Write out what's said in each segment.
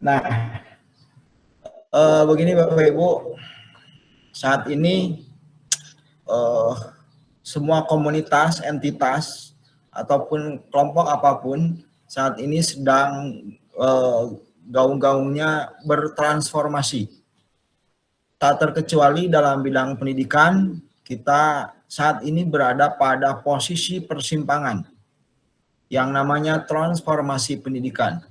Nah, begini Bapak Ibu, saat ini semua komunitas, entitas, ataupun kelompok apapun saat ini sedang gaung-gaungnya bertransformasi. Tak terkecuali dalam bidang pendidikan, kita saat ini berada pada posisi persimpangan yang namanya transformasi pendidikan.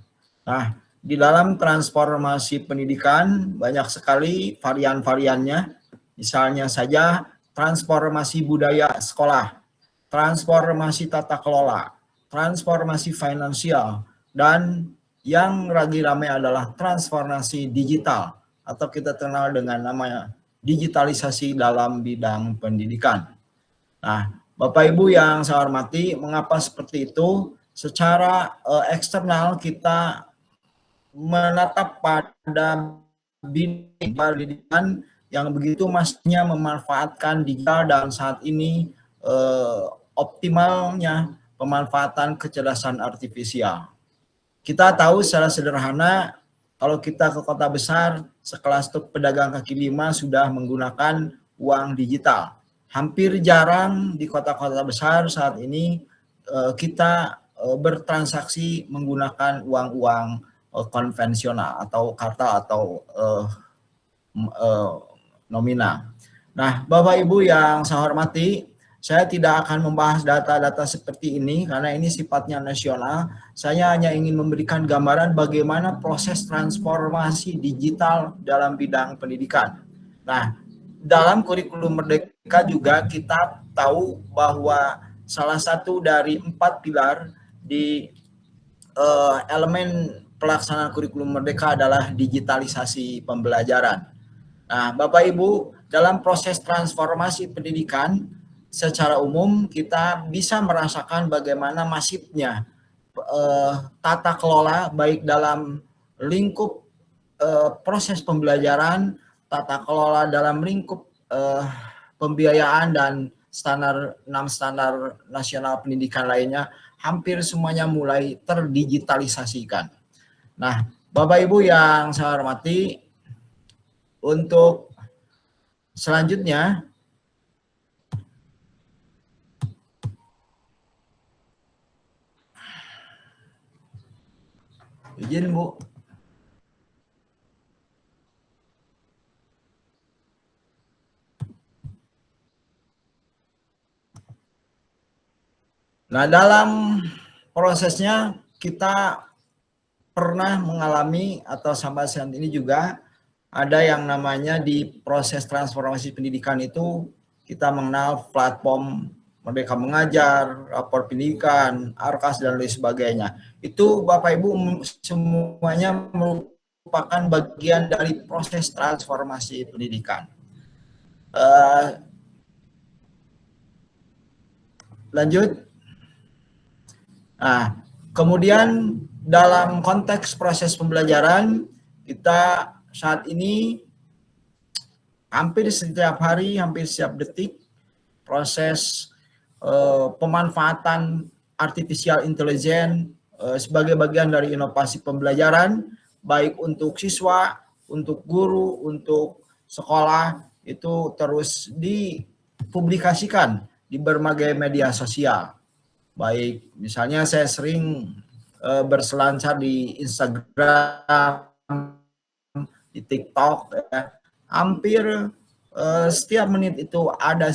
Nah, di dalam transformasi pendidikan banyak sekali varian-variannya. Misalnya saja transformasi budaya sekolah, transformasi tata kelola, transformasi finansial, dan yang lagi ramai adalah transformasi digital atau kita kenal dengan nama digitalisasi dalam bidang pendidikan. Nah, Bapak Ibu yang saya hormati, mengapa seperti itu? Secara eksternal kita menatap pada bidang pendidikan yang begitu masnya memanfaatkan digital dan saat ini optimalnya pemanfaatan kecerdasan artifisial. Kita tahu secara sederhana kalau kita ke kota besar sekelas pedagang kaki lima sudah menggunakan uang digital. Hampir jarang di kota-kota besar saat ini kita bertransaksi menggunakan uang-uang konvensional atau kartal atau nominal. Nah, Bapak Ibu yang saya hormati, saya tidak akan membahas data-data seperti ini karena ini sifatnya nasional. Saya hanya ingin memberikan gambaran bagaimana proses transformasi digital dalam bidang pendidikan. Nah, dalam kurikulum Merdeka juga kita tahu bahwa salah satu dari 4 pilar di elemen pelaksanaan kurikulum Merdeka adalah digitalisasi pembelajaran. Nah, Bapak Ibu, dalam proses transformasi pendidikan secara umum kita bisa merasakan bagaimana masifnya tata kelola baik dalam lingkup proses pembelajaran, tata kelola dalam lingkup pembiayaan dan standar 6 standar nasional pendidikan lainnya hampir semuanya mulai terdigitalisasikan. Nah, Bapak Ibu yang saya hormati, untuk selanjutnya izin Bu. Nah, dalam prosesnya kita pernah mengalami atau sampai saat ini juga ada yang namanya di proses transformasi pendidikan itu kita mengenal platform Merdeka Mengajar, rapor pendidikan, ARKAS dan lain sebagainya. Itu Bapak Ibu semuanya merupakan bagian dari proses transformasi pendidikan. Lanjut. Nah, kemudian dalam konteks proses pembelajaran, kita saat ini hampir setiap hari, hampir setiap detik, proses pemanfaatan artificial intelligence sebagai bagian dari inovasi pembelajaran, baik untuk siswa, untuk guru, untuk sekolah, itu terus dipublikasikan di berbagai media sosial. Baik, misalnya saya sering berselancar di Instagram, di TikTok, ya. Hampir setiap menit itu ada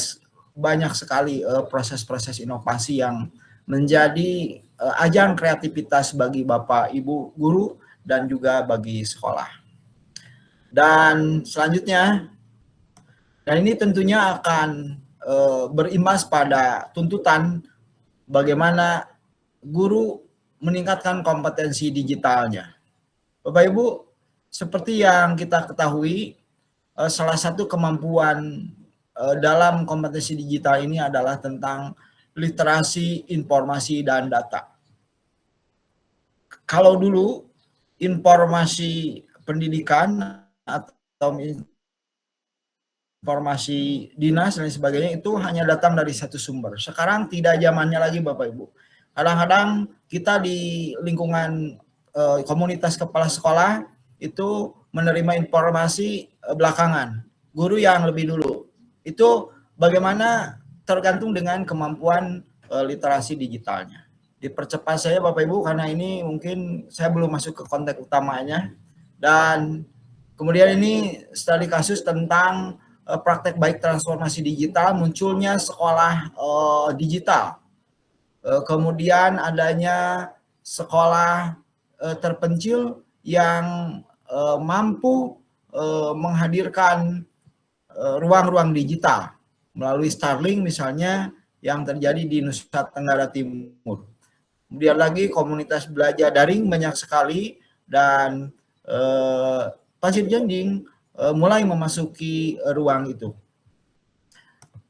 banyak sekali proses-proses inovasi yang menjadi ajang kreativitas bagi Bapak Ibu guru dan juga bagi sekolah. Dan selanjutnya, dan ini tentunya akan berimbas pada tuntutan bagaimana guru meningkatkan kompetensi digitalnya. Bapak Ibu, seperti yang kita ketahui, salah satu kemampuan dalam kompetensi digital ini adalah tentang literasi informasi dan data. Kalau dulu informasi pendidikan atau informasi dinas dan sebagainya itu hanya datang dari satu sumber. Sekarang tidak zamannya lagi Bapak Ibu. Kadang-kadang kita di lingkungan komunitas kepala sekolah itu menerima informasi belakangan, guru yang lebih dulu. Itu bagaimana tergantung dengan kemampuan literasi digitalnya. Dipercepat saya Bapak Ibu karena ini mungkin saya belum masuk ke konteks utamanya. Dan kemudian ini studi kasus tentang praktek baik transformasi digital, munculnya sekolah digital. Kemudian adanya sekolah terpencil yang mampu menghadirkan ruang-ruang digital melalui Starlink misalnya yang terjadi di Nusa Tenggara Timur. Kemudian lagi komunitas belajar daring banyak sekali dan Pasir Jenjing mulai memasuki ruang itu.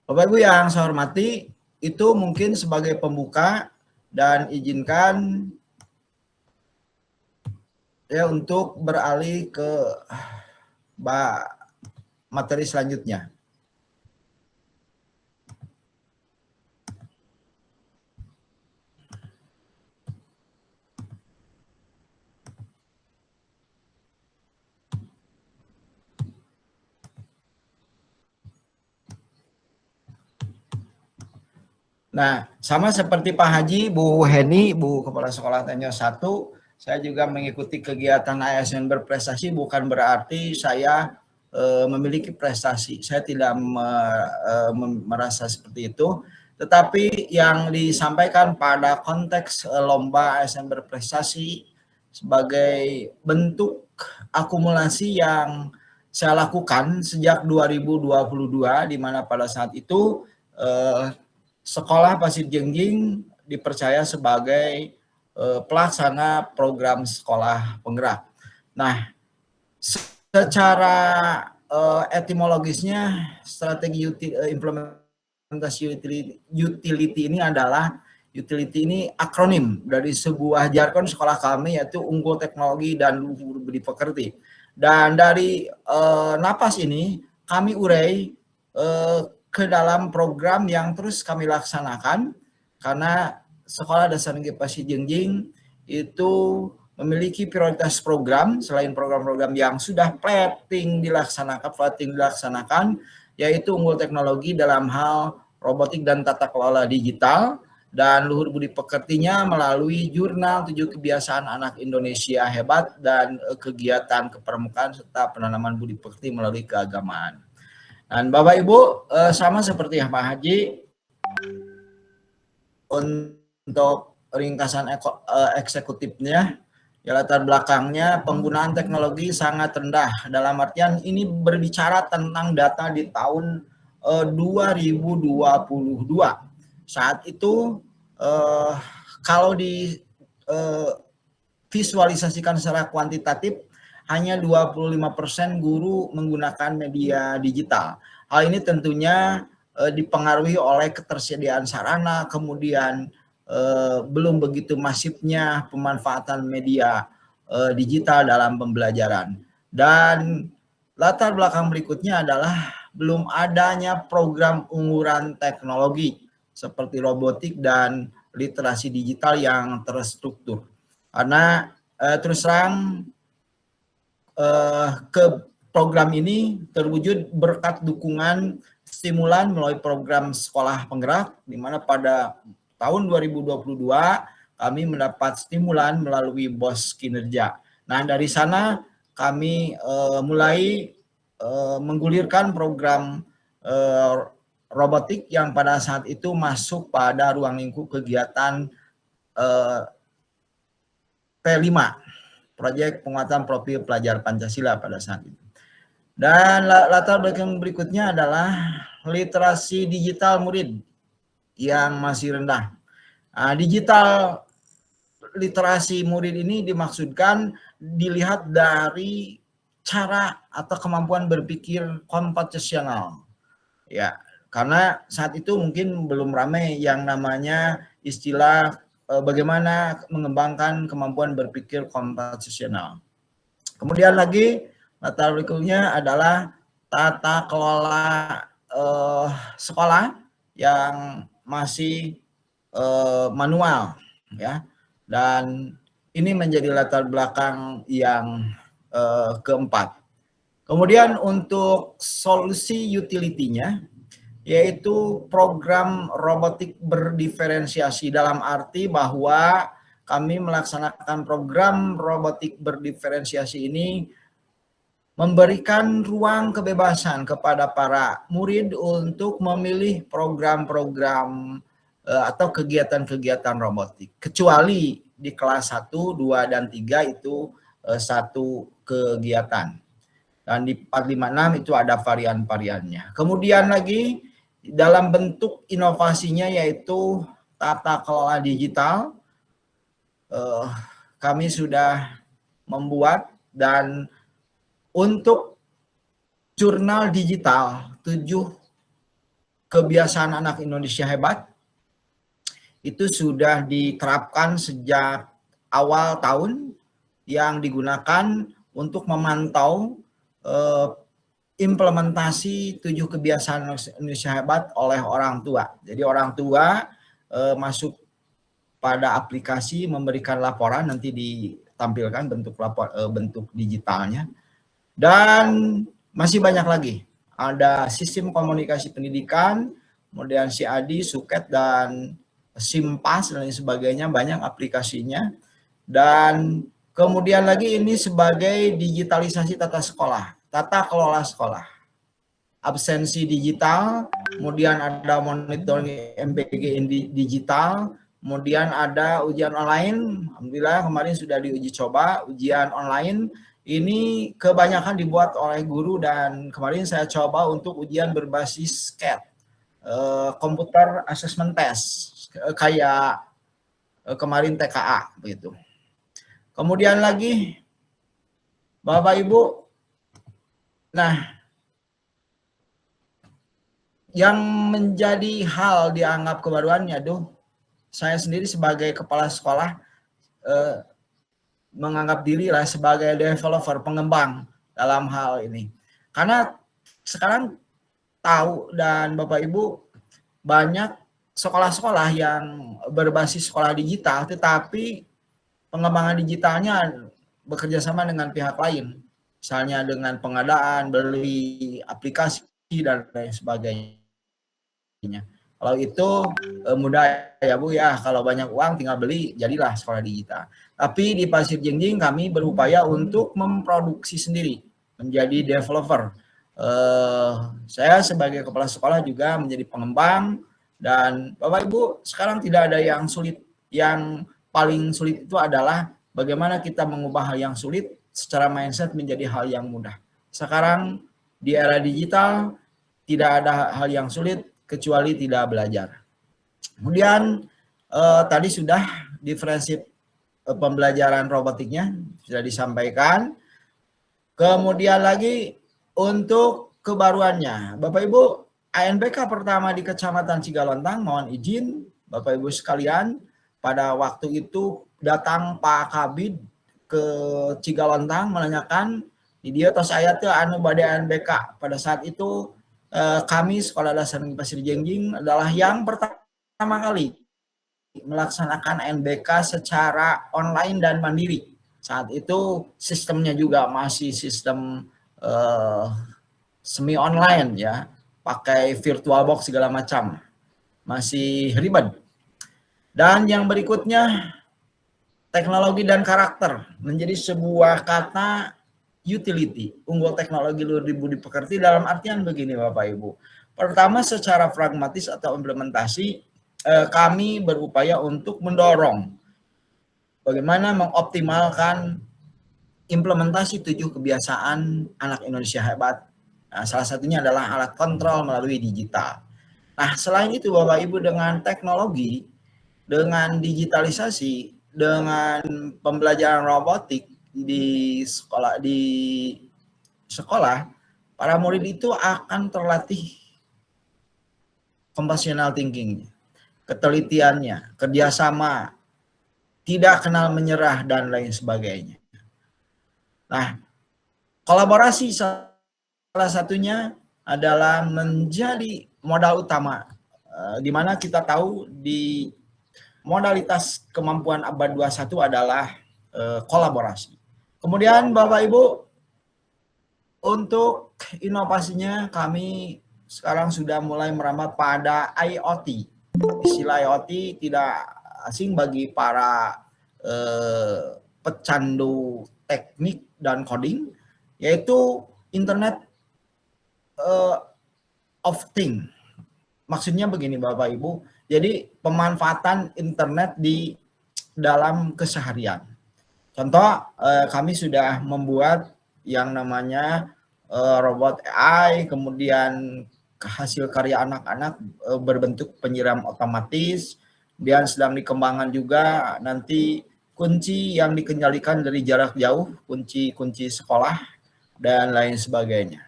Bapak Ibu yang saya hormati, itu mungkin sebagai pembuka dan izinkan ya untuk beralih ke materi selanjutnya. Nah, sama seperti Pak Haji, Bu Heni, Bu Kepala Sekolah Tenyo 1, saya juga mengikuti kegiatan ASN berprestasi bukan berarti saya memiliki prestasi. Saya tidak merasa seperti itu. Tetapi yang disampaikan pada konteks lomba ASN berprestasi sebagai bentuk akumulasi yang saya lakukan sejak 2022, di mana pada saat itu Sekolah Pasir Jenjing dipercaya sebagai pelaksana program sekolah penggerak. Nah, secara etimologisnya strategi implementasi utility ini adalah utility ini akronim dari sebuah jargon sekolah kami yaitu unggul teknologi dan luhur budi pekerti. Dan dari napas ini kami urai ke dalam program yang terus kami laksanakan karena Sekolah Dasar Negeri Pasir Jenjing itu memiliki prioritas program selain program-program yang sudah plating dilaksanakan yaitu unggul teknologi dalam hal robotik dan tata kelola digital dan luhur budi pekertinya melalui jurnal 7 kebiasaan anak Indonesia hebat dan kegiatan kepramukaan serta penanaman budi pekerti melalui keagamaan. Dan Bapak Ibu sama seperti Pak Haji, untuk ringkasan eksekutifnya, ya latar belakangnya penggunaan teknologi sangat rendah. Dalam artian ini berbicara tentang data di tahun 2022. Saat itu kalau di visualisasikan secara kuantitatif, hanya 25% guru menggunakan media digital. Hal ini tentunya dipengaruhi oleh ketersediaan sarana, kemudian belum begitu masifnya pemanfaatan media digital dalam pembelajaran. Dan latar belakang berikutnya adalah belum adanya program unggulan teknologi seperti robotik dan literasi digital yang terstruktur. Karena terus terang ke program ini terwujud berkat dukungan stimulan melalui program sekolah penggerak, di mana pada tahun 2022 kami mendapat stimulan melalui BOS kinerja. Nah, dari sana kami mulai menggulirkan program robotik yang pada saat itu masuk pada ruang lingkup kegiatan P5. Proyek penguatan profil pelajar Pancasila pada saat itu. Dan latar belakang berikutnya adalah literasi digital murid yang masih rendah. Nah, digital literasi murid ini dimaksudkan dilihat dari cara atau kemampuan berpikir komputasional. Ya, karena saat itu mungkin belum ramai yang namanya istilah bagaimana mengembangkan kemampuan berpikir komputasional. Kemudian lagi latar berikutnya adalah tata kelola sekolah yang masih manual, ya. Dan ini menjadi latar belakang yang keempat. Kemudian untuk solusi utility-nya, yaitu program robotik berdiferensiasi, dalam arti bahwa kami melaksanakan program robotik berdiferensiasi ini memberikan ruang kebebasan kepada para murid untuk memilih program-program atau kegiatan-kegiatan robotik. Kecuali di kelas 1, 2, dan 3 itu satu kegiatan. Dan di 4, 5, 6 itu ada varian-variannya. Kemudian lagi dalam bentuk inovasinya yaitu tata kelola digital, kami sudah membuat, dan untuk jurnal digital 7 kebiasaan anak Indonesia hebat itu sudah diterapkan sejak awal tahun, yang digunakan untuk memantau implementasi 7 kebiasaan Indonesia hebat oleh orang tua. Jadi orang tua masuk pada aplikasi, memberikan laporan, nanti ditampilkan bentuk digitalnya. Dan masih banyak lagi. Ada sistem komunikasi pendidikan, kemudian CAD, Suket, dan SIMPAS, dan lain sebagainya, banyak aplikasinya. Dan kemudian lagi ini sebagai digitalisasi tata sekolah, tata kelola sekolah. Absensi digital, kemudian ada monitoring MBG digital, kemudian ada ujian online. Alhamdulillah kemarin sudah diuji coba ujian online. Ini kebanyakan dibuat oleh guru, dan kemarin saya coba untuk ujian berbasis CAT, Computer Assessment Test, kayak kemarin TKA begitu. Kemudian lagi Bapak Ibu, nah yang menjadi hal dianggap kebaruannya, saya sendiri sebagai kepala sekolah menganggap diri lah sebagai developer, pengembang dalam hal ini. Karena sekarang tahu, dan Bapak Ibu, banyak sekolah-sekolah yang berbasis sekolah digital, tetapi pengembangan digitalnya bekerja sama dengan pihak lain. Misalnya dengan pengadaan, beli aplikasi, dan lain sebagainya. Kalau itu mudah ya Bu ya, kalau banyak uang tinggal beli, jadilah sekolah digital. Tapi di Pasir Jengjing kami berupaya untuk memproduksi sendiri, menjadi developer. Saya sebagai kepala sekolah juga menjadi pengembang, dan Bapak Ibu sekarang tidak ada yang sulit. Yang paling sulit itu adalah bagaimana kita mengubah hal yang sulit secara mindset menjadi hal yang mudah. Sekarang di era digital tidak ada hal yang sulit kecuali tidak belajar. Kemudian tadi sudah diferensi pembelajaran robotiknya sudah disampaikan. Kemudian lagi untuk kebaruannya, Bapak Ibu, ANBK pertama di Kecamatan Cigalontang, mohon izin Bapak Ibu sekalian, pada waktu itu datang Pak Kabid ke Cigalontang menanyakan di dia tos aya teh anu bade ANBK. Pada saat itu kami Sekolah Dasar Negeri Pasir Jengjing adalah yang pertama kali melaksanakan ANBK secara online dan mandiri. Saat itu sistemnya juga masih sistem semi online ya, pakai virtual box segala macam, masih ribet. Dan yang berikutnya, teknologi dan karakter menjadi sebuah kata utility, unggul teknologi luhur budi pekerti, dalam artian begini Bapak Ibu. Pertama, secara pragmatis atau implementasi, kami berupaya untuk mendorong bagaimana mengoptimalkan implementasi 7 kebiasaan anak Indonesia hebat. Nah, salah satunya adalah alat kontrol melalui digital. Nah, selain itu Bapak Ibu, dengan teknologi, dengan digitalisasi, dengan pembelajaran robotik di sekolah, para murid itu akan terlatih computational thinking, ketelitiannya, kerjasama, tidak kenal menyerah, dan lain sebagainya. Nah, kolaborasi salah satunya adalah menjadi modal utama, di mana kita tahu di modalitas kemampuan abad 21 adalah kolaborasi. Kemudian Bapak Ibu, untuk inovasinya kami sekarang sudah mulai merambah pada IoT. Istilah IoT tidak asing bagi para pecandu teknik dan coding, yaitu Internet of Things. Maksudnya begini Bapak Ibu, jadi pemanfaatan internet di dalam keseharian. Contoh, kami sudah membuat yang namanya robot AI, kemudian hasil karya anak-anak berbentuk penyiram otomatis, dan sedang dikembangkan juga nanti kunci yang dikendalikan dari jarak jauh, kunci sekolah, dan lain sebagainya.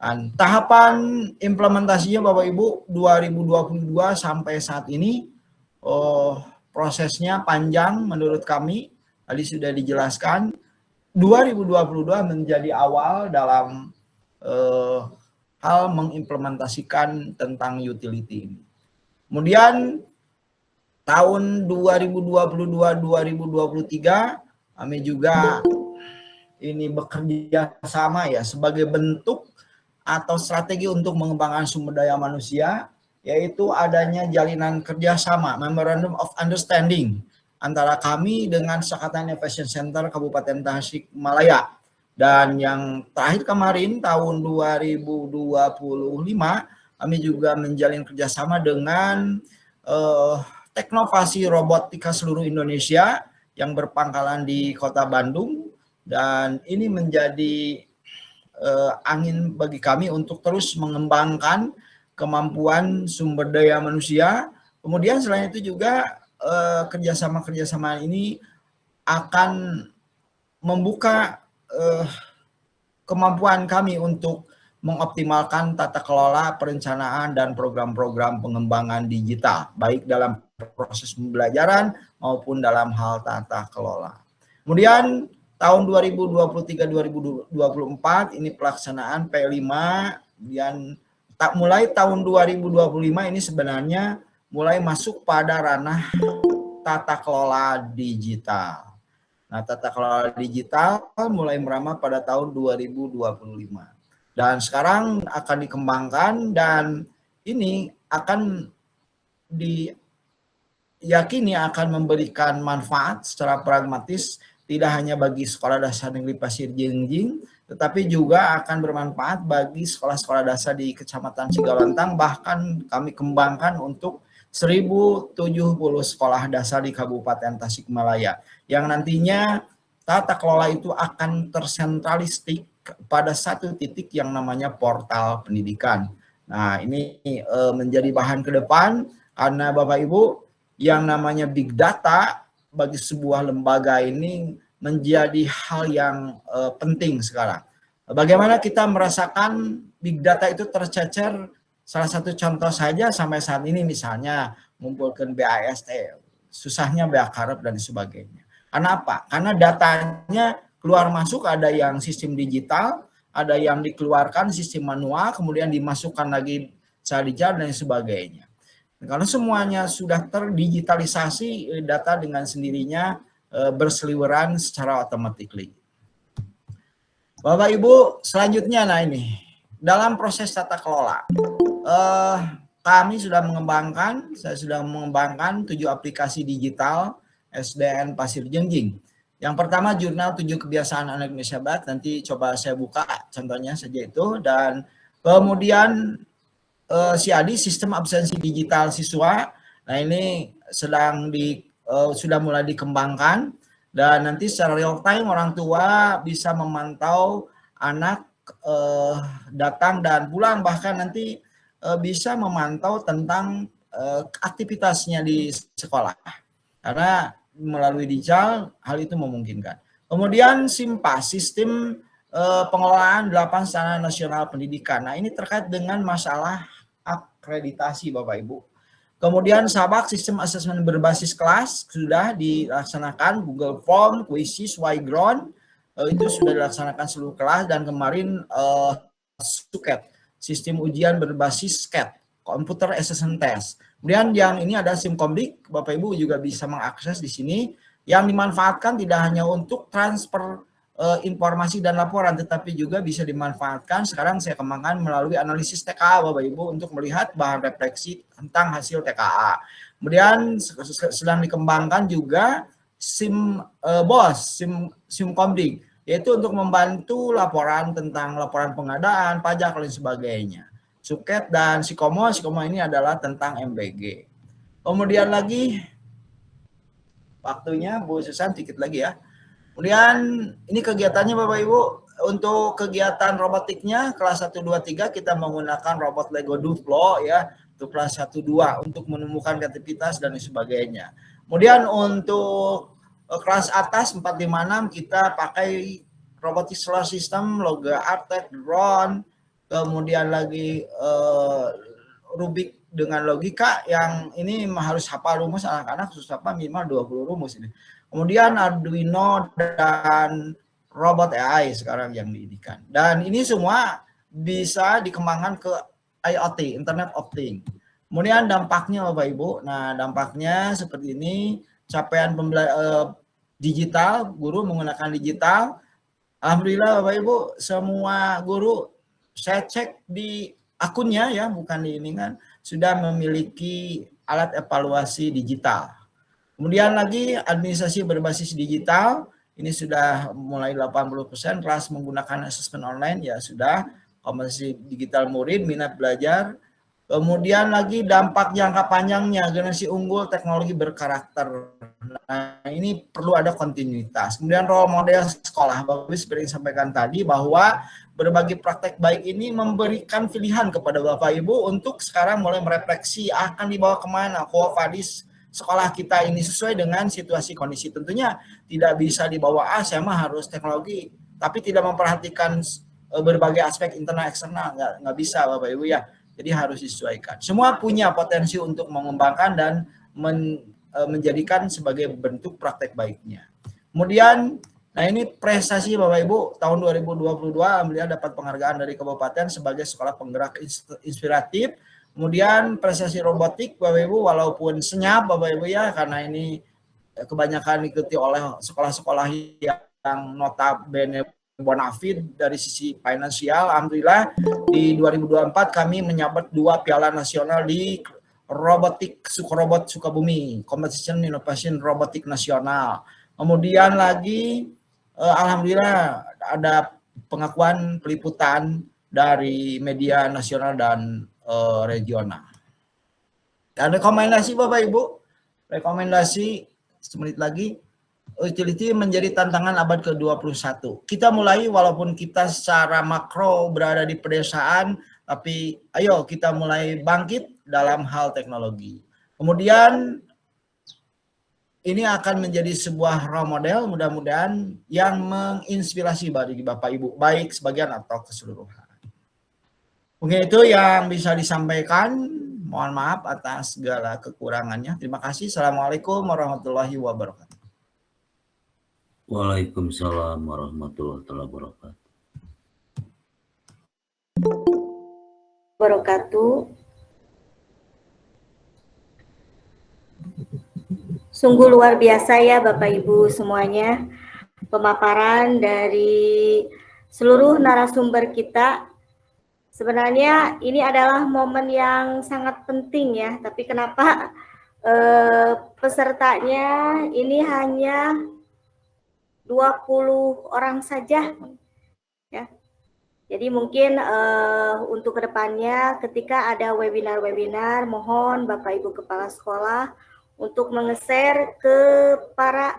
Dan tahapan implementasinya Bapak Ibu 2022 sampai saat ini prosesnya panjang menurut kami. Tadi sudah dijelaskan 2022 menjadi awal dalam hal mengimplementasikan tentang utility ini. Kemudian tahun 2022-2023 kami juga ini bekerja sama ya sebagai bentuk atau strategi untuk mengembangkan sumber daya manusia, yaitu adanya jalinan kerjasama Memorandum of Understanding antara kami dengan Sekatan Innovation Center Kabupaten Tasikmalaya. Dan yang terakhir kemarin tahun 2025 kami juga menjalin kerjasama dengan Teknovasi Robotika seluruh Indonesia yang berpangkalan di Kota Bandung, dan ini menjadi angin bagi kami untuk terus mengembangkan kemampuan sumber daya manusia. Kemudian selain itu juga kerjasama ini akan membuka kemampuan kami untuk mengoptimalkan tata kelola perencanaan dan program-program pengembangan digital, baik dalam proses pembelajaran maupun dalam hal tata kelola. Kemudian tahun 2023-2024 ini pelaksanaan P5, dan mulai tahun 2025 ini sebenarnya mulai masuk pada ranah tata kelola digital. Nah, tata kelola digital mulai merambah pada tahun 2025. Dan sekarang akan dikembangkan, dan ini akan diyakini akan memberikan manfaat secara pragmatis tidak hanya bagi sekolah dasar negeri Pasir Jengjing, tetapi juga akan bermanfaat bagi sekolah-sekolah dasar di Kecamatan Cigalantang. Bahkan kami kembangkan untuk 1070 sekolah dasar di Kabupaten Tasikmalaya, yang nantinya tata kelola itu akan tersentralistik pada satu titik yang namanya portal pendidikan. Nah, ini menjadi bahan ke depan, karena Bapak Ibu, yang namanya big data bagi sebuah lembaga ini menjadi hal yang penting sekarang. Bagaimana kita merasakan big data itu tercecer? Salah satu contoh saja sampai saat ini misalnya mengumpulkan BAST, susahnya BAKAREP dan sebagainya. Karena apa? Karena datanya keluar masuk, ada yang sistem digital, ada yang dikeluarkan sistem manual, kemudian dimasukkan lagi digital dan sebagainya. Kalau semuanya sudah terdigitalisasi, data dengan sendirinya berseliweran secara otomatis. Bapak Ibu, selanjutnya nah ini dalam proses tata kelola, kami sudah mengembangkan, saya sudah mengembangkan 7 aplikasi digital SDN Pasir Jengjing. Yang pertama jurnal 7 kebiasaan anak Indonesia Barat, nanti coba saya buka contohnya saja itu, dan kemudian SIADI sistem absensi digital siswa. Nah, ini sudah mulai dikembangkan, dan nanti secara real time orang tua bisa memantau anak datang dan pulang, bahkan nanti bisa memantau tentang aktivitasnya di sekolah, karena melalui digital hal itu memungkinkan. Kemudian SIMPA, sistem pengelolaan 8 standar nasional pendidikan. Nah, ini terkait dengan masalah akreditasi Bapak Ibu. Kemudian SABAK, sistem asesmen berbasis kelas, sudah dilaksanakan. Google Form, Quizzes, Yground, itu sudah dilaksanakan seluruh kelas. Dan kemarin SUKET, sistem ujian berbasis SCAT, Computer Assessment Test. Kemudian yang ini ada SIMKOMDIK, Bapak Ibu juga bisa mengakses di sini. yang dimanfaatkan tidak hanya untuk transfer informasi dan laporan, tetapi juga bisa dimanfaatkan sekarang saya kembangkan melalui analisis TKA Bapak Ibu untuk melihat bahan refleksi tentang hasil TKA. Kemudian sedang dikembangkan juga SIM-Komding, yaitu untuk membantu laporan tentang laporan pengadaan, pajak, dan sebagainya. Suket dan Sikomo ini adalah tentang MBG. Kemudian lagi, waktunya Bu Susan dikit lagi ya. Kemudian ini kegiatannya Bapak Ibu, untuk kegiatan robotiknya kelas 1, 2, 3 kita menggunakan robot Lego Duplo ya, untuk kelas 1, 2 untuk menemukan kreativitas dan sebagainya. Kemudian untuk kelas atas 4, 5, 6 kita pakai robotic solar system, Loga Artek, drone, kemudian lagi Rubik dengan logika yang ini harus hafal rumus, anak-anak susah apa minimal 20 rumus ini. Kemudian Arduino dan robot AI sekarang yang diidikan. Dan ini semua bisa dikembangkan ke IoT, Internet of Things. Kemudian dampaknya Bapak Ibu, nah dampaknya seperti ini, capaian digital, guru menggunakan digital. Alhamdulillah Bapak Ibu, semua guru saya cek di akunnya ya, bukan di ini kan, sudah memiliki alat evaluasi digital. Kemudian lagi administrasi berbasis digital, ini sudah mulai 80%, kelas menggunakan asesmen online ya sudah, kompetensi digital murid, minat belajar. Kemudian lagi dampak jangka panjangnya, generasi unggul, teknologi berkarakter. Nah ini perlu ada kontinuitas. Kemudian role model sekolah, Bapak seperti yang sampaikan tadi bahwa berbagi praktek baik ini memberikan pilihan kepada Bapak Ibu untuk sekarang mulai merefleksi akan dibawa kemana, Vadis sekolah kita ini sesuai dengan situasi kondisi. Tentunya tidak bisa dibawa saya mah harus teknologi, tapi tidak memperhatikan berbagai aspek internal eksternal, nggak bisa Bapak Ibu ya. Jadi harus disesuaikan. Semua punya potensi untuk mengembangkan dan menjadikan sebagai bentuk praktek baiknya. Kemudian, nah ini prestasi Bapak Ibu tahun 2022 alhamdulillah dapat penghargaan dari kabupaten sebagai sekolah penggerak inspiratif. Kemudian prestasi robotik Bapak Ibu walaupun senyap Bapak Ibu ya, karena ini kebanyakan diikuti oleh sekolah-sekolah yang notabene bonafide dari sisi finansial. Alhamdulillah di 2024 kami menyabet 2 piala nasional di robotik Sukorobot Sukabumi, Competition Innovation Robotik Nasional. Kemudian lagi alhamdulillah ada pengakuan peliputan dari media nasional dan regional. Dan rekomendasi Bapak Ibu, rekomendasi semenit lagi, utility menjadi tantangan abad ke-21. Kita mulai walaupun kita secara makro berada di pedesaan, tapi ayo kita mulai bangkit dalam hal teknologi. Kemudian ini akan menjadi sebuah role model mudah-mudahan yang menginspirasi bagi Bapak Ibu, baik sebagian atau keseluruhan. Mungkin itu yang bisa disampaikan. Mohon maaf atas segala kekurangannya. Terima kasih. Assalamualaikum warahmatullahi wabarakatuh. Waalaikumsalam warahmatullahi wabarakatuh. Sungguh luar biasa ya Bapak Ibu semuanya, pemaparan dari seluruh narasumber kita. Sebenarnya ini adalah momen yang sangat penting ya, tapi kenapa pesertanya ini hanya 20 orang saja ya. Jadi mungkin untuk kedepannya ketika ada webinar-webinar, mohon Bapak Ibu Kepala Sekolah untuk menge-share ke para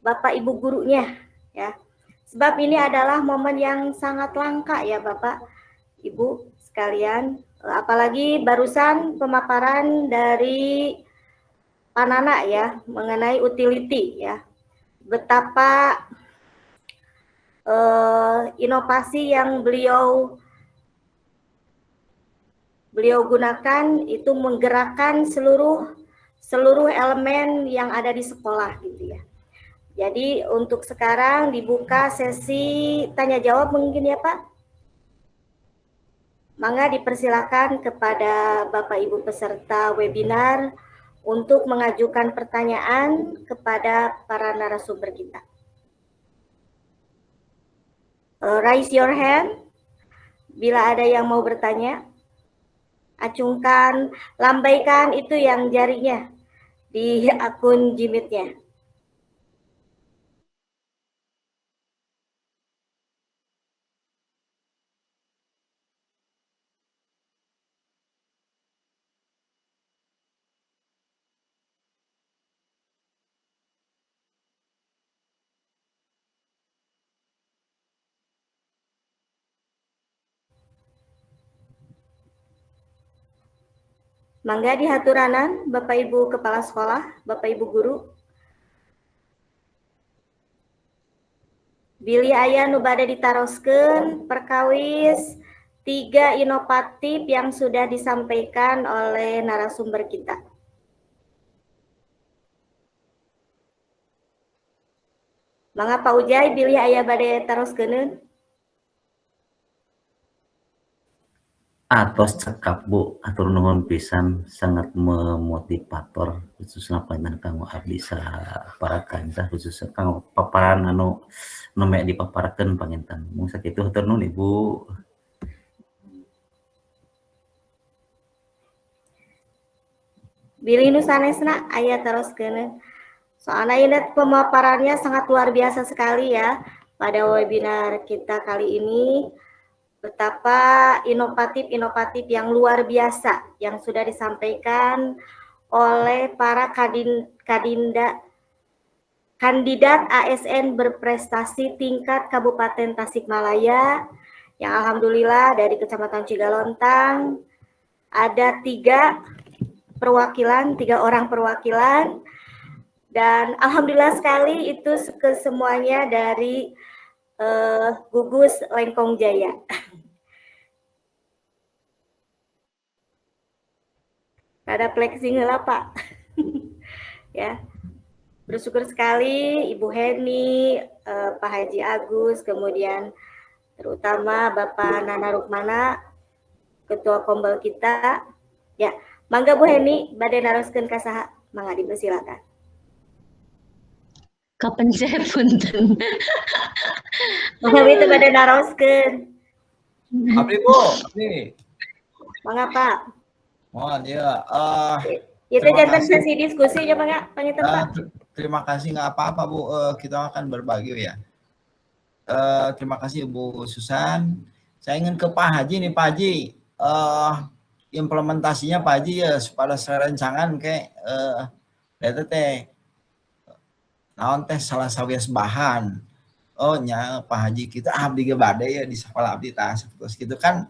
Bapak Ibu gurunya ya. Sebab ini adalah momen yang sangat langka ya Bapak Ibu sekalian, apalagi barusan pemaparan dari Pak Nana ya mengenai utility ya, betapa inovasi yang beliau gunakan itu menggerakkan seluruh elemen yang ada di sekolah gitu ya. Jadi untuk sekarang dibuka sesi tanya jawab mungkin ya Pak. Mangga dipersilakan kepada Bapak Ibu peserta webinar untuk mengajukan pertanyaan kepada para narasumber kita. Raise your hand bila ada yang mau bertanya. Acungkan, lambaikan itu yang jarinya di akun Gmeet-nya. Mangga dihaturanan Bapak Ibu Kepala Sekolah, Bapak Ibu Guru. Bilih aya nu bade ditaroskeun perkawis 3 inovatif yang sudah disampaikan oleh narasumber kita. Mangga Pak Ujai bilih aya bade taroskeun. Atos cekap Bu, atur nuhun pisan, sangat memotivator khususnya panjenengan kanggo abdi para kancah, khususnya kanggo paparan anu nemek dipaparakeun panginten. Mung sakitu atur nuhun Ibu. Bilih nu sanesna aya taroskeun. Soalnya ini pemaparannya sangat luar biasa sekali ya pada webinar kita kali ini. Betapa inovatif yang luar biasa yang sudah disampaikan oleh para kandidat ASN berprestasi tingkat Kabupaten Tasikmalaya yang alhamdulillah dari Kecamatan Cigalontang ada 3 orang perwakilan, dan alhamdulillah sekali itu kesemuanya dari Gugus Lengkong Jaya. Ada flexing lah Pak. Ya, bersyukur sekali Ibu Heni, Pak Haji Agus, kemudian terutama Bapak Nana Rukmana, Ketua Kombel kita. Ya, mangga Bu Heni, bade naroskeun ka saha? Mangga dipersilakan. Kapencet punten. Mangga itu bade naroskeun. Abdi Bu, abdi. Mangga Pak. Mohon ya. Itu Terima jantan kasih. sesi diskusi ya Mangga, pangitan Pak. Terima kasih, nggak apa-apa Bu. Kita akan berbagi ya. Terima kasih Bu Susan. Saya ingin ke Pak Haji nih Pak Haji. Implementasinya Pak Haji ya pada serencangan kayak eta teh naon teh salah sawias bahan. Oh nya Pak Haji kita abdi ge bade ya di sekolah abdi tah terus gitu kan,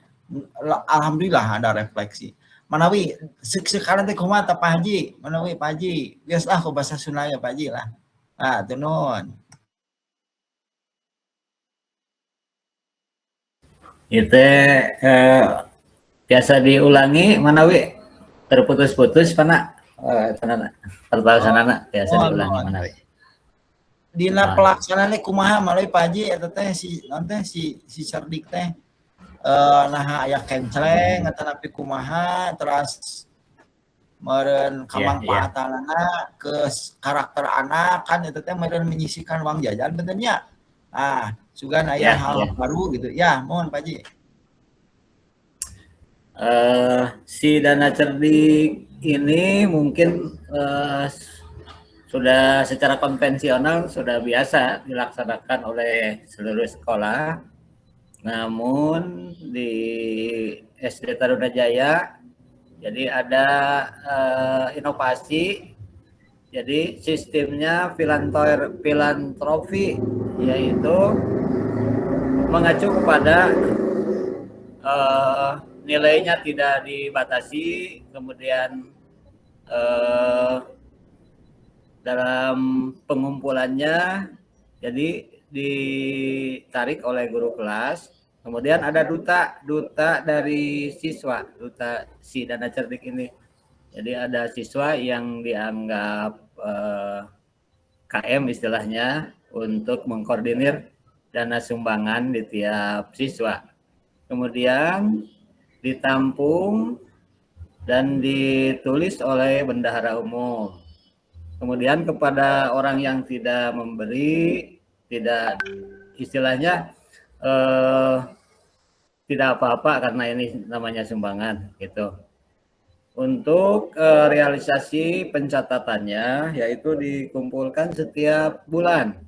alhamdulillah ada refleksi. Manawi sekarang teh kumaha tah Pak Haji? Manawi Pak Haji? Biasalah ku bahasa Sunda ya Pak Haji lah. Ah, teu nuhun. Itu biasa diulangi manawi terputus-putus pana terbahasanana biasa diulangi manawi. Dina pelaksanaannya kumaha melalui Pak Haji eta teh si cerdik teh nah aya kenceleng eta napi kumaha terus meureun kamangpaatanana ke karakter anak kan eta teh meureun menyisihkan uang jajan benernya. Ah, sugan aya hal baru gitu. Ya, mohon Pak Haji. Si dana cerdik ini mungkin sudah secara konvensional sudah biasa dilaksanakan oleh seluruh sekolah. Namun di SD Taruna Jaya jadi ada inovasi. Jadi sistemnya filantropi, yaitu mengacu kepada nilainya tidak dibatasi, kemudian dalam pengumpulannya jadi ditarik oleh guru kelas, kemudian ada duta dari siswa, duta si dana cerdik ini. Jadi ada siswa yang dianggap KM istilahnya untuk mengkoordinir dana sumbangan di tiap siswa. Kemudian ditampung dan ditulis oleh bendahara umum. Kemudian kepada orang yang tidak memberi, tidak istilahnya tidak apa-apa karena ini namanya sumbangan gitu. Untuk realisasi pencatatannya yaitu dikumpulkan setiap bulan,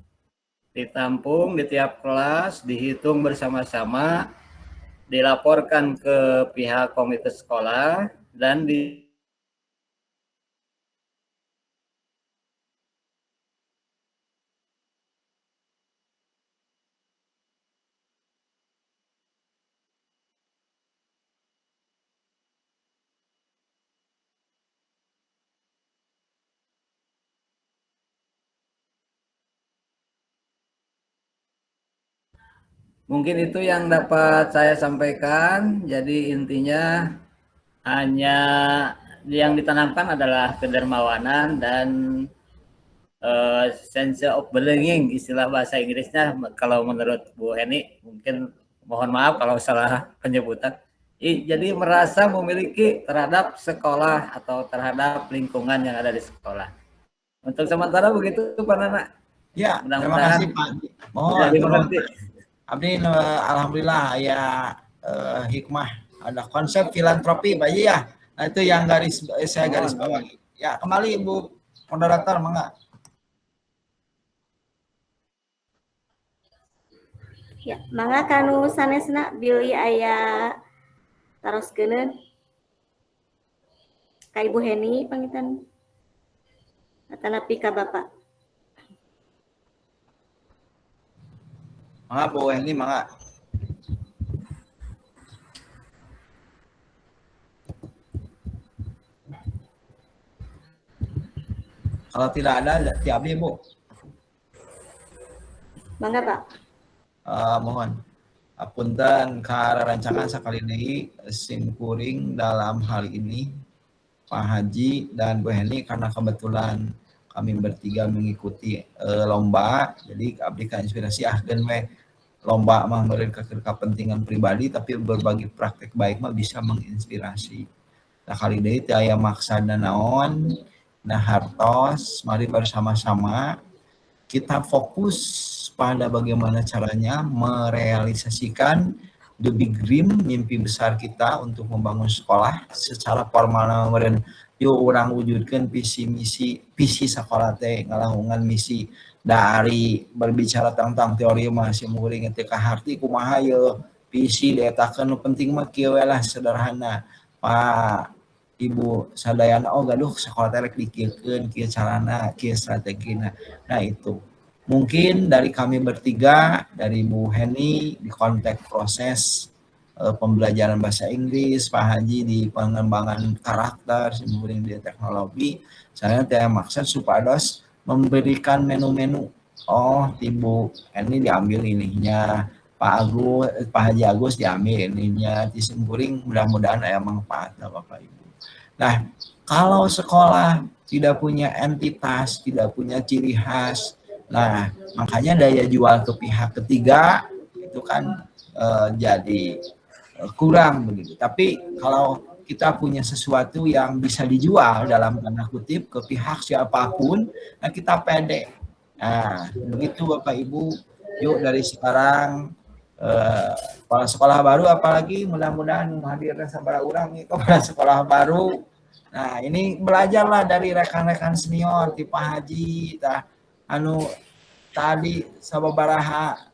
ditampung di tiap kelas, dihitung bersama-sama, dilaporkan ke pihak komite sekolah, dan mungkin itu yang dapat saya sampaikan. Jadi intinya hanya yang ditanamkan adalah kedermawanan dan sense of belonging, istilah bahasa Inggrisnya kalau menurut Bu Heni, mungkin mohon maaf kalau salah penyebutan. Jadi merasa memiliki terhadap sekolah atau terhadap lingkungan yang ada di sekolah. Untuk sementara begitu Pak Nana. Ya, terima kasih Pak. Abdi alhamdulillah ya hikmah ada konsep filantropi Pak ya. Nah, itu yang saya garis bawahi. Ya, kembali Ibu moderator mangga. Ya, mangga kanu sanesna bilih aya taroskeun ka Ibu Heni pangitan atanapi ka Bapak. Mangga Bu Heni mangga. Kalau tidak ada, tiap Bu. Mangga Pak. Mohon apunten ka rancangan sakali deui simkuring dalam hal ini Pak Haji dan Bu Heni karena kebetulan kami bertiga mengikuti lomba, jadi abdi ka inspirasi ahkeun we lomba mah meureun kepentingan pribadi tapi berbagi praktek baik mah bisa menginspirasi. Nah kali deui teu aya maksana naon, nah hartos mari bersama-sama kita fokus pada bagaimana caranya merealisasikan the big dream, mimpi besar kita untuk membangun sekolah secara formal. Meureun yuk orang wujudkan visi sekolah teh ngalangungan misi dari berbicara tentang teori masih muring ketika harti kumaha ye visi dietakeun nu penting mah kieu lah sederhana Pak Ibu sadayana oh gaduh sekolah teh rek dikiekeun kieu carana kieu strategina. Nah itu mungkin dari kami bertiga, dari Bu Heni di konteks proses pembelajaran bahasa Inggris, Pak Haji di pengembangan karakter, kemudian di teknologi, saya tidak maksud supados memberikan menu-menu. Oh, Ibu Heni diambil ininya, Pak Haji Agus diambil ininya, disimpuring mudah-mudahan ada manfaat Bapak Ibu. Nah, kalau sekolah tidak punya entitas, tidak punya ciri khas, nah, makanya daya jual ke pihak ketiga itu kan jadi kurang begitu. Tapi kalau kita punya sesuatu yang bisa dijual dalam tanda kutip ke pihak siapapun, nah kita pede. Nah, begitu Bapak Ibu. Yuk dari sekarang kepala sekolah baru apalagi mudah-mudahan hadirnya sabara urang nih kepala sekolah baru. Nah, ini belajarlah dari rekan-rekan senior di Pak Haji, anu tadi sababaraha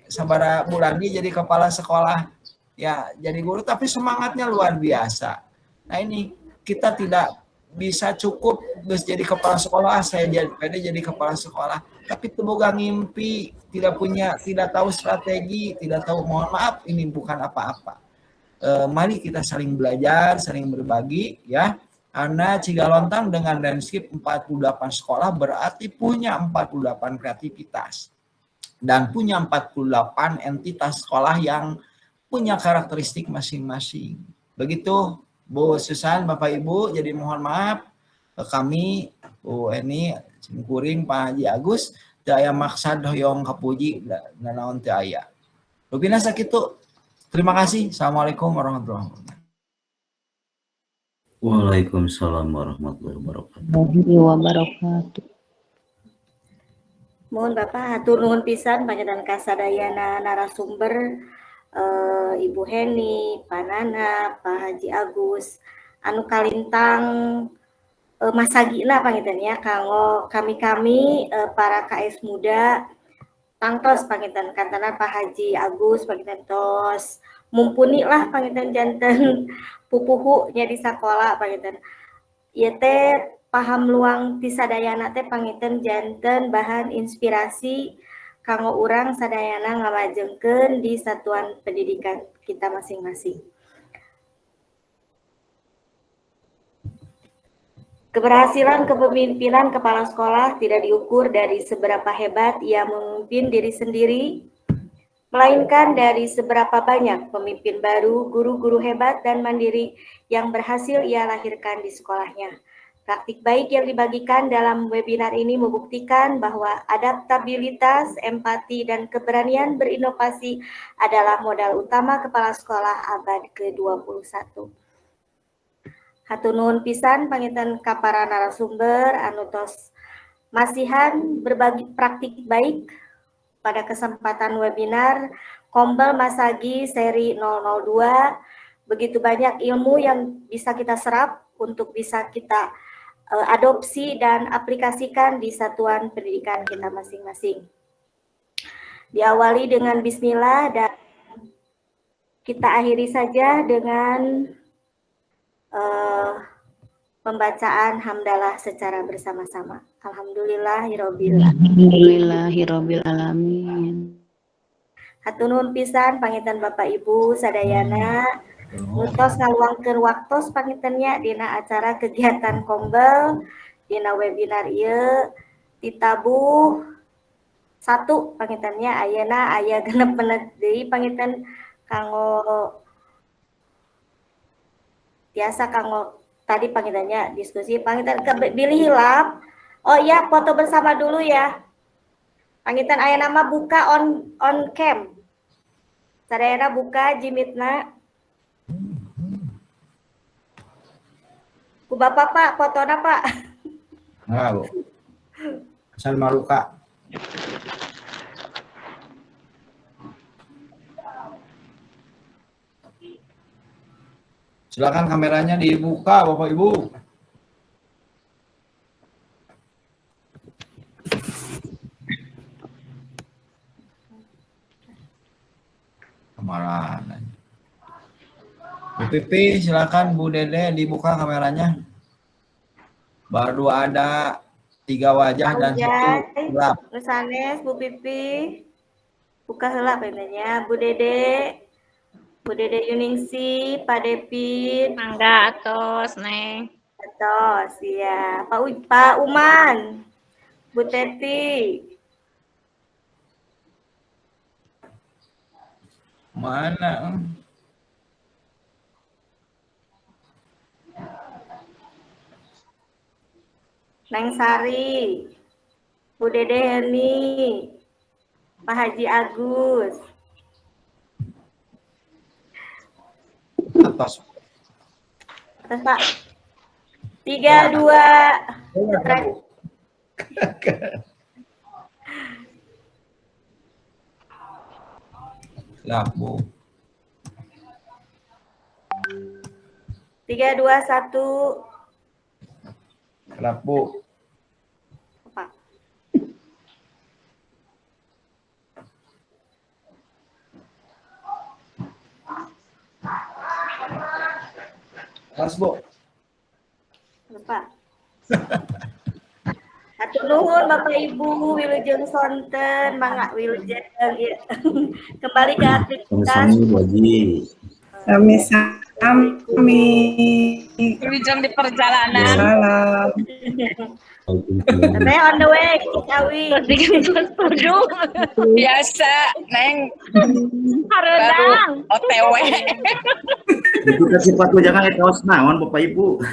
sabara bulan ini jadi kepala sekolah ya jadi guru tapi semangatnya luar biasa. Nah ini kita tidak bisa cukup terus jadi kepala sekolah saya jadi kepala sekolah tapi teboga ngimpi tidak tahu strategi tidak tahu mohon maaf ini bukan apa-apa. Mari kita saling belajar saling berbagi ya. Karena Cigalontang dengan landscape 48 sekolah berarti punya 48 kreativitas. Dan punya 48 entitas sekolah yang punya karakteristik masing-masing. Begitu Bu Susan, Bapak Ibu, jadi mohon maaf kami, Bu Eni, Cimkuring, Pak Haji Agus, daya maksad hoyong kapuji, dan naon teu aya. Rupina sakitu. Terima kasih. Assalamualaikum warahmatullahi wabarakatuh. Waalaikumsalam warahmatullahi wabarakatuh. warahmatullahi wabarakatuh. Mohon Bapak hatur nuhun pisan panjenengan kasadayana narasumber Ibu Heni, Pak Nana, Pak Haji Agus, anu kalintang masagina panginten ya kanggo kami-kami para KS muda tangtos panginten kantanan Pak Haji Agus panginten tos mumpuni lah panginten janten pupuhu nya di sekolah panginten ieu teh paham luang ti sadayana teh panginten janten bahan inspirasi kanggo urang sadayana ngamajengkeun di satuan pendidikan kita masing-masing. Keberhasilan kepemimpinan kepala sekolah tidak diukur dari seberapa hebat ia memimpin diri sendiri, melainkan dari seberapa banyak pemimpin baru, guru-guru hebat dan mandiri yang berhasil ia lahirkan di sekolahnya. Praktik baik yang dibagikan dalam webinar ini membuktikan bahwa adaptabilitas, empati, dan keberanian berinovasi adalah modal utama kepala sekolah abad ke-21. Hatur nuhun pisan panginten ka para narasumber anu tos masihan berbagi praktik baik pada kesempatan webinar Kombel Masagi seri 002. Begitu banyak ilmu yang bisa kita serap untuk bisa kita adopsi dan aplikasikan di satuan pendidikan kita masing-masing. Diawali dengan bismillah dan kita akhiri saja dengan pembacaan hamdalah secara bersama-sama. Alhamdulillahirabbil Alhamdulillahirobbilalamin. Hatur nuhun pisan panginten Bapak Ibu sadayana nutos ngaluangkeun waktos pangintennya dina acara kegiatan Kombel dina webinar ieu ditabuh 1 pangintennya ayeuna aya genep menit deui panginten kanggo biasa kanggo tadi pangintennya diskusi panginten bilih hilap. Oh iya, foto bersama dulu ya. Panginten aya nama buka on cam. Sadayana buka jimitna. Ku Bapak Pak, fotona Pak. Nah, Bu. Asal maluka. Silakan kameranya dibuka Bapak Ibu. Kemarahan. Bu Pipi, silakan Bu Dede dibuka kameranya. Baru ada 3 wajah dan 1 gelap. Nusanes Bu Pipi. Buka heula penanya Bu Dede. Bu Dede Yuningsi, Pak Depin, Mangga atos, Neng. atos ya. Pak Uman, Bu Teti. Mana? Neng Sari, Bu Dede Heni, Pak Haji Agus. Atas. Atas Pak. 3, 2. Gelap, Bu. 3, 2, 1. Gelap, Bu. Pak. Mas, Bu. Pak. Hatur nuhun Bapak Ibu, wilujeng sonten, mangga wilujeng ya. Kembali ke aktivitas. Sama-sama Bu Haji. Sami-sami. Wilujeng di perjalanan. Salam. Saya on the way ke Ciawi. Biasa, Neng. Hareudang. OTW. Itu kasih sepatu jangan kaos naon Bapak Ibu.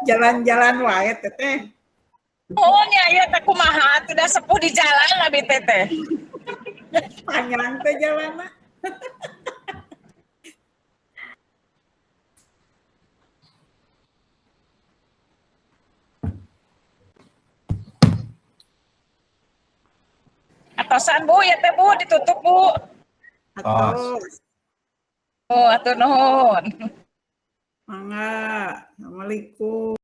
Jalan-jalan wae teteh. Oh, nya ieu teh kumaha tidak sepuh di jalan abi teteh. Panjang teh jalanna. Atosan Bu ya teh Bu ditutup Bu. Atau Oh atur nuhun. mangga. Assalamualaikum.